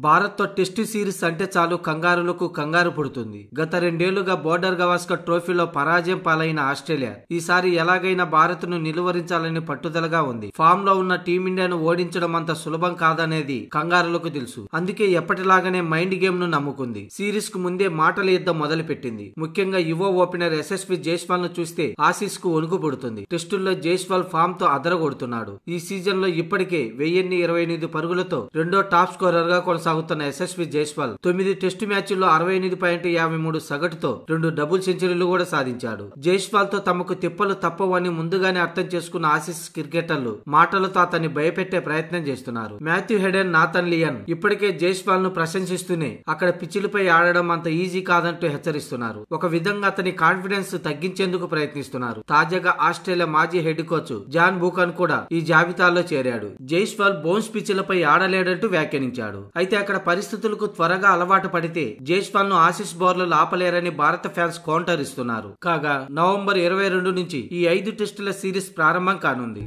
భారత్ తో test series అంటే చాలు కంగారులకు కంగారు పుడుతుంది. గత 2 ఏళ్లుగా బోర్డర్ గవాస్కర్ ట్రోఫీలో పరాజయం పాలైన ఆస్ట్రేలియా ఈసారి ఎలాగైనా భారత్ ను నిలువరించాలని పట్టుదలగా ఉంది. ఫామ్ లో ఉన్న టీమిండియాను ఓడించడం అంత సులభం కాదనేది కంగారులకు తెలుసు. అందుకే ఎప్పటిలాగానే మైండ్ గేమ్ ను నమ్ముకుంది. సిరీస్ కు ముందే మాటల యుద్ధం మొదలుపెట్టింది. ముఖ్యంగా యువ ఓపెనర్ యశస్వి జైస్వాల్ ను చూస్తే ఆసీస్ కు వణుకు పుడుతుంది. టెస్టుల్లో జైస్వాల్ ఫామ్ తో అదరగొడుతున్నాడు. ఈ సీజన్ లో ఇప్పటికే 1028 పరుగులతో రెండో టాప్ స్కోరర్ గా కొనసాగుతున్న యశస్వి జైస్వాల్ 9 టెస్టు మ్యాచ్ల్లో 68.53 సగటుతో 2 డబుల్ సెంచరీలు కూడా సాధించాడు. జైస్వాల్ తో తమకు తిప్పలు తప్పవని ముందుగానే అర్థం చేసుకున్న ఆసీస్ క్రికెటర్లు మాటలతో అతన్ని భయపెట్టే ప్రయత్నం చేస్తున్నారు. మాథ్యూ హెడెన్, నాథన్ లియన్ ఇప్పటికే జైస్వాల్ ను ప్రశంసిస్తూనే అక్కడ పిచ్చిలపై ఆడడం అంత ఈజీ కాదంటూ హెచ్చరిస్తున్నారు. ఒక విధంగా అతని కాన్ఫిడెన్స్ తగ్గించేందుకు ప్రయత్నిస్తున్నారు. తాజాగా ఆస్ట్రేలియా మాజీ హెడ్ కోచ్ జాన్ బూకన్ కూడా ఈ జాబితాలో చేరాడు. జైస్వాల్ బౌన్స్ పిచ్చిలపై ఆడలేడంటూ వ్యాఖ్యానించాడు. అయితే అక్కడ పరిస్థితులకు త్వరగా అలవాటు పడితే జైస్వాల్ ను ఆసీస్ బౌలర్లు ఆపలేరని భారత ఫ్యాన్స్ కౌంటర్ ఇస్తున్నారు. కాగా నవంబర్ 22 నుంచి ఈ 5 టెస్టుల సిరీస్ ప్రారంభం కానుంది.